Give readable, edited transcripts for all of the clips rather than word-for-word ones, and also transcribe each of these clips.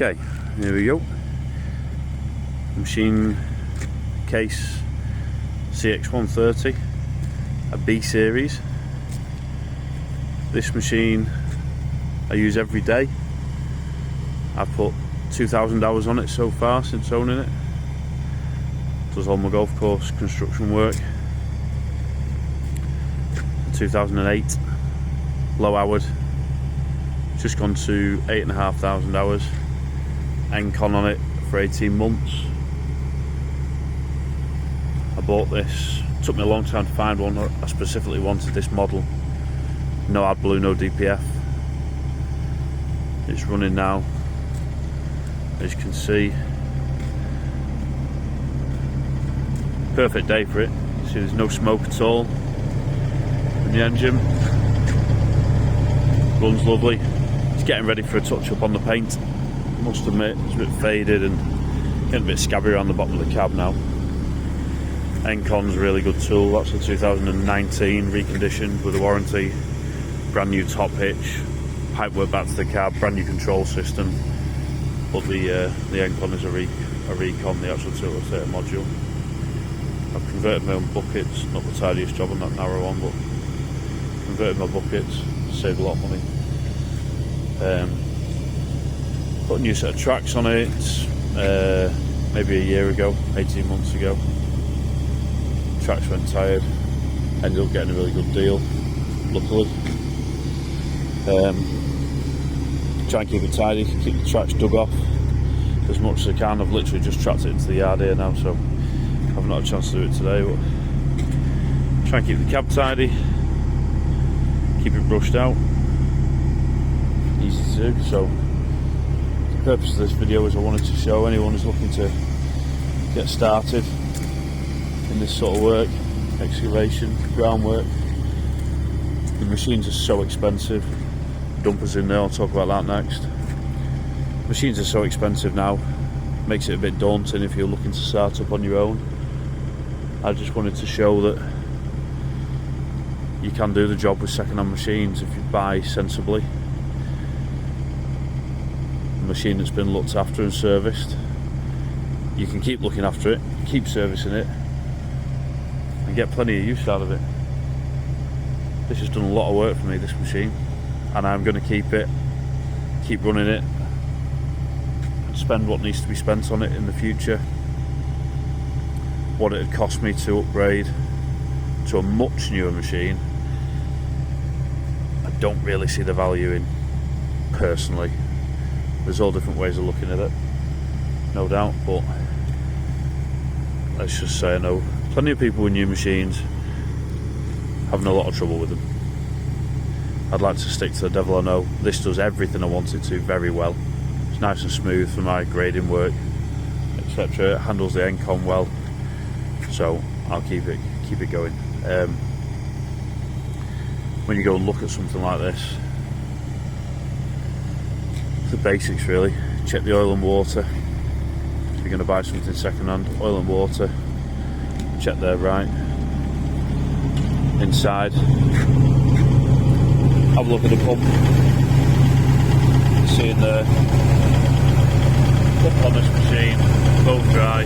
Okay, here we go. Machine case CX130, a B series. This machine I use every day. I've put 2,000 hours on it so far since owning it. Does all my golf course construction work. 2008, low hourred, just gone to 8,500 hours. Encon on it for 18 months. I bought this, it took me a long time to find one. I specifically wanted this model. No AdBlue, no DPF. It's running now, as you can see. Perfect day for it. See, there's no smoke at all in the engine. Runs lovely. It's getting ready for a touch up on the paint. I must admit, it's a bit faded and getting a bit scabby around the bottom of the cab now. Encon's a really good tool. That's a 2019 reconditioned with a warranty. Brand new top hitch, pipework back to the cab, brand new control system. But the Encon is a recon, the actual tool rotator module. I've converted my own buckets, not the tidiest job on that narrow one, but converted my buckets, saved a lot of money. Put a new set of tracks on it maybe a year ago, 18 months ago. Tracks went tired, ended up getting a really good deal, luckily. Try and keep it tidy, keep the tracks dug off as much as I can. I've literally just tracked it into the yard here now, so I've not had a chance to do it today, but try and keep the cab tidy, keep it brushed out, easy to do. So the purpose of this video is I wanted to show anyone who's looking to get started in this sort of work, excavation, groundwork. The machines are so expensive. Dumpers in there, I'll talk about that next. Machines are so expensive now, makes it a bit daunting if you're looking to start up on your own. I just wanted to show that you can do the job with second-hand machines if you buy sensibly. A machine that's been looked after and serviced, you can keep looking after it, keep servicing it, and get plenty of use out of it. This has done a lot of work for me, this machine, and I'm going to keep it, keep running it, and spend what needs to be spent on it in the future. What it would cost me to upgrade to a much newer machine, I don't really see the value in, personally. There's all different ways of looking at it, no doubt, but let's just say I know plenty of people with new machines having a lot of trouble with them. I'd like to stick to the devil I know. This does everything I want it to very well. It's nice and smooth for my grading work, etc. It handles the Encon well, so I'll keep it going. When you go and look at something like this, the basics really. Check the oil and water. If you're going to buy something second hand, oil and water, check they're right. Inside, have a look at the pump. See in there, pump on this machine, bone dry.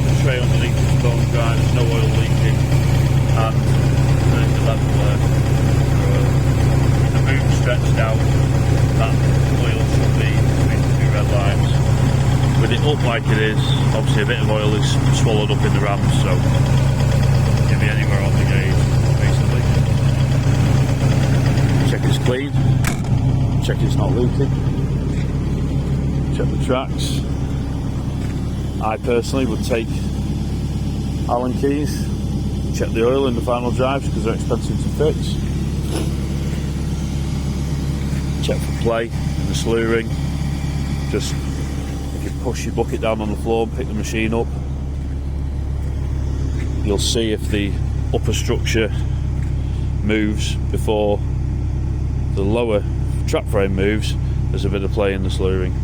The tray underneath is bone dry, there's no oil leaking, and there's the level there. The boom stretched out, that oil should be between the two red lines. With it up like it is, obviously a bit of oil is swallowed up in the rams, so be anywhere on the gauge, basically. Check it's clean, check it's not leaking, check the tracks. I personally would take Allen keys, check the oil in the final drives because they're expensive to fix. Check for play in the slew ring. Just if you push your bucket down on the floor and pick the machine up, you'll see if the upper structure moves before the lower trap frame moves. There's a bit of play in the slew ring.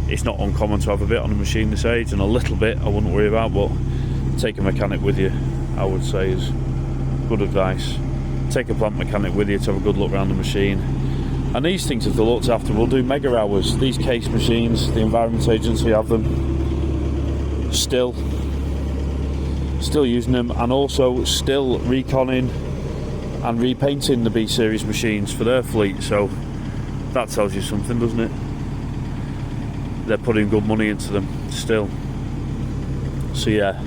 It's not uncommon to have a bit on a machine this age, and a little bit I wouldn't worry about, but take a mechanic with you, I would say, is good advice. Take a plant mechanic with you to have a good look around the machine. And these things, if they're looked after, will do mega hours. These case machines, the Environment Agency have them. Still using them, and also still reconning and repainting the B series machines for their fleet. So that tells you something, doesn't it? They're putting good money into them still. So yeah,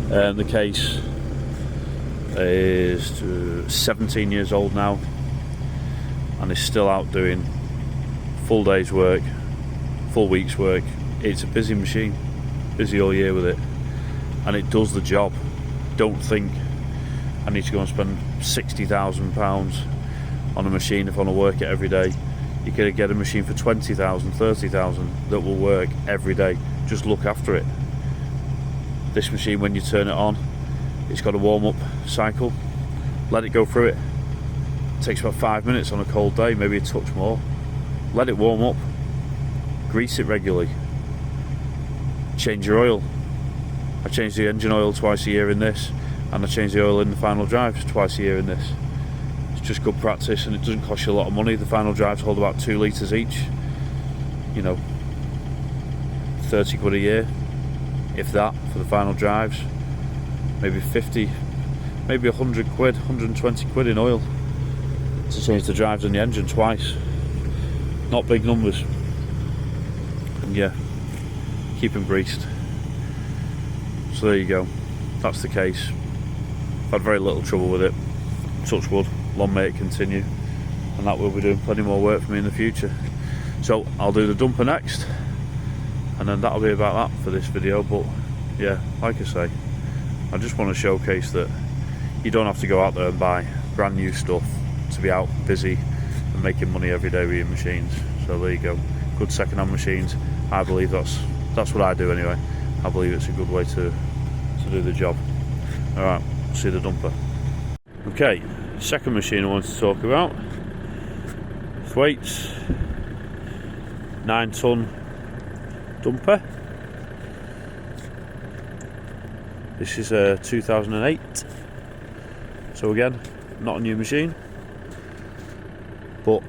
the case is 17 years old now and is still out doing full day's work, full week's work. It's a busy machine, busy all year with it, and it does the job. Don't think I need to go and spend £60,000 on a machine if I want to work it every day. You're going to get a machine for 20,000, 30,000 that will work every day. Just look after it. This machine, when you turn it on, it's got a warm-up cycle. Let it go through it. It takes about 5 minutes on a cold day, maybe a touch more. Let it warm up. Grease it regularly. Change your oil. I change the engine oil twice a year in this, and I change the oil in the final drives twice a year in this. It's just good practice, and it doesn't cost you a lot of money. The final drives hold about 2 litres each. You know, 30 quid a year, if that, for the final drives. Maybe 50, maybe 100 quid, 120 quid in oil to change the drives on the engine twice. Not big numbers. And yeah, keep them greased. So there you go. That's the case. I've had very little trouble with it. Touch wood, long may it continue. And that will be doing plenty more work for me in the future. So I'll do the dumper next, and then that'll be about that for this video. But yeah, like I say, I just want to showcase that you don't have to go out there and buy brand new stuff to be out busy and making money every day with your machines. So there you go. Good second-hand machines. I believe that's what I do anyway. I believe it's a good way to do the job. Alright, see the dumper. Okay, second machine I wanted to talk about. Thwaites 9-ton dumper. This is a 2008. So again, not a new machine, but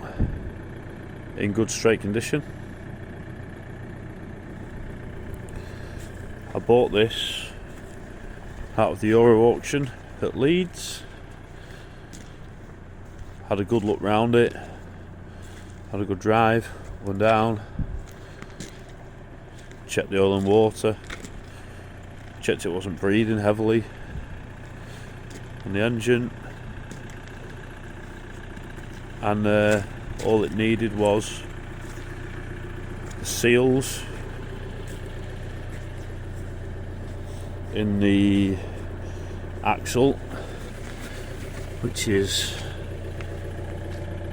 in good straight condition. I bought this out of the Euro auction at Leeds. Had a good look round it, had a good drive, went down, checked the oil and water, checked it wasn't breathing heavily on the engine, and all it needed was the seals in the axle, which is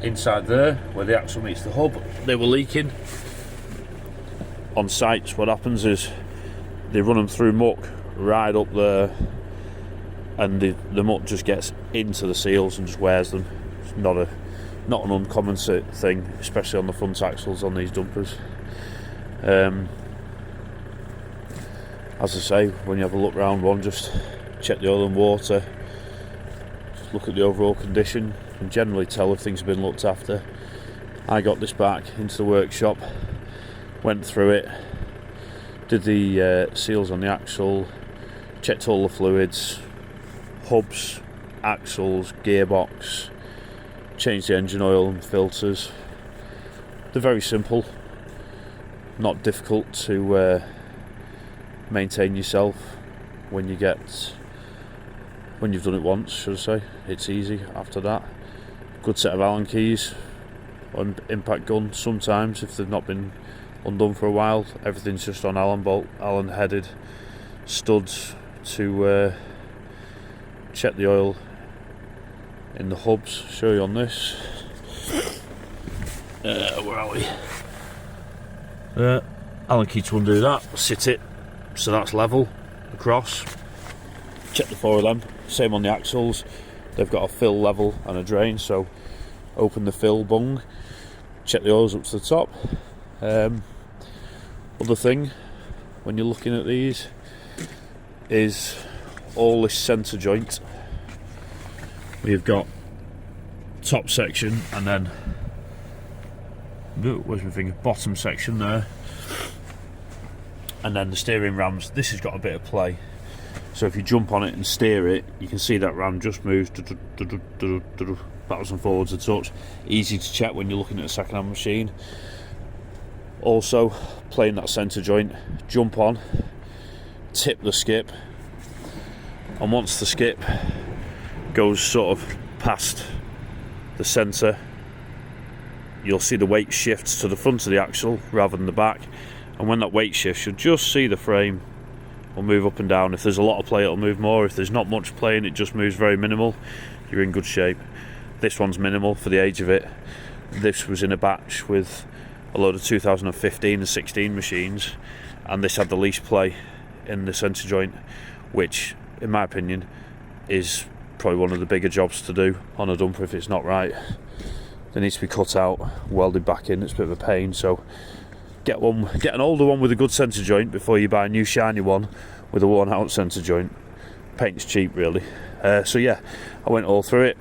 inside there where the axle meets the hub. They were leaking. On sites, what happens is they run them through muck right up there, and the muck just gets into the seals and just wears them. It's not an uncommon thing, especially on the front axles on these dumpers. As I say, when you have a look round one, just check the oil and water, just look at the overall condition, and generally tell if things have been looked after. I got this back into the workshop, went through it, did the seals on the axle, checked all the fluids, hubs, axles, gearbox, changed the engine oil and filters. They're very simple, not difficult to maintain yourself when you've done it once, should I say. It's easy after that. Good set of Allen keys on impact gun. Sometimes if they've not been undone for a while, everything's just on Allen bolt, Allen headed studs to check the oil in the hubs. Show you on this. Where are we? Allen key to undo that, sit it so that's level across. Check the 4 of them. Same on the axles. They've got a fill level and a drain, so open the fill bung, check the oils up to the top. Other thing when you're looking at these is all this centre joint. We've got top section and then where's my finger? Bottom section there. And then the steering rams, this has got a bit of play. So if you jump on it and steer it, you can see that ram just moves backwards and forwards a touch. Easy to check when you're looking at a second-hand machine. Also, playing that centre joint, jump on, tip the skip, and once the skip goes sort of past the centre, you'll see the weight shifts to the front of the axle rather than the back, and when that weight shifts, you'll just see the frame will move up and down. If there's a lot of play, it'll move more. If there's not much play and it just moves very minimal, you're in good shape. This one's minimal for the age of it. This was in a batch with a load of 2015 and 16 machines, and this had the least play in the centre joint, which in my opinion is probably one of the bigger jobs to do on a dumper if it's not right. They need to be cut out, welded back in. It's a bit of a pain, so get an older one with a good centre joint before you buy a new shiny one with a worn out centre joint. Paint's cheap really. So yeah, I went all through it,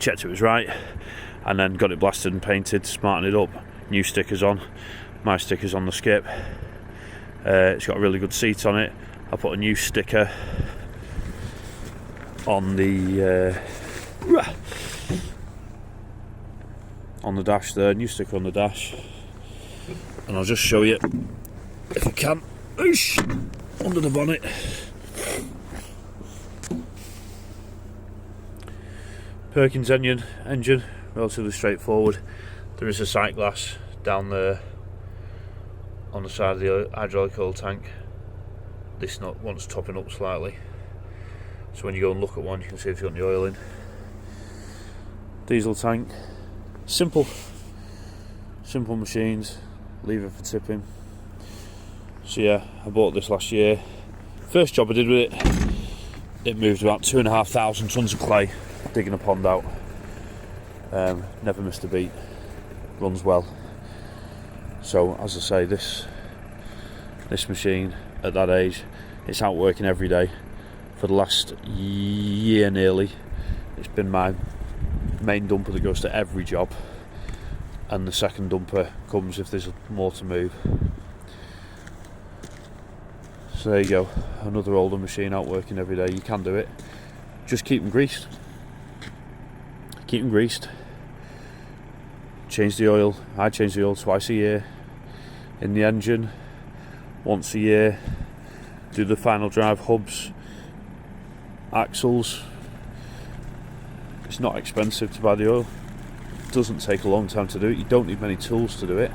checked it was right, and then got it blasted and painted, smartened it up. New stickers on, my stickers on the skip. It's got a really good seat on it. I put a new sticker on the dash there, new sticker on the dash, and I'll just show you if I can. Oosh, under the bonnet. Perkins engine, relatively straightforward. There is a sight glass down there on the side of the hydraulic oil tank. This nut wants topping up slightly, so when you go and look at one, you can see if you've got the oil in. Diesel tank, simple machines, lever for tipping. So yeah, I bought this last year. First job I did with it moved about 2,500 tons of clay, digging a pond out. Never missed a beat, runs well. So as I say, this machine at that age, it's out working every day. For the last year nearly, it's been my main dumper that goes to every job, and the second dumper comes if there's more to move. So there you go, another older machine out working every day. You can do it, just keep them greased. Change the oil. I change the oil twice a year in the engine, once a year. Do the final drive hubs, axles. It's not expensive to buy the oil. It doesn't take a long time to do it. You don't need many tools to do it.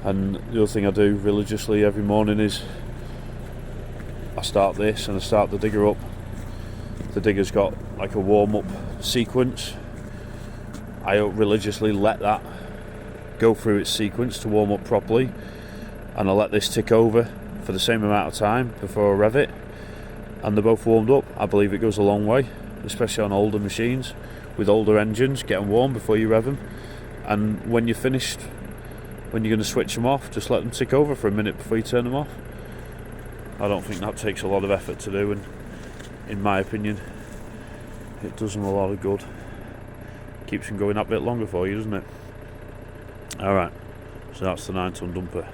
And the other thing I do religiously every morning is I start this and I start the digger up. The digger's got like a warm-up sequence. I religiously let that go through its sequence to warm up properly, and I let this tick over for the same amount of time before I rev it, and they're both warmed up. I believe it goes a long way, especially on older machines with older engines. Get them warm before you rev them, and when you're finished, when you're going to switch them off, just let them tick over for a minute before you turn them off. I don't think that takes a lot of effort to do, and in my opinion it does them a lot of good. Keeps them going that bit longer for you, doesn't it? Alright, so that's the 9-ton dumper.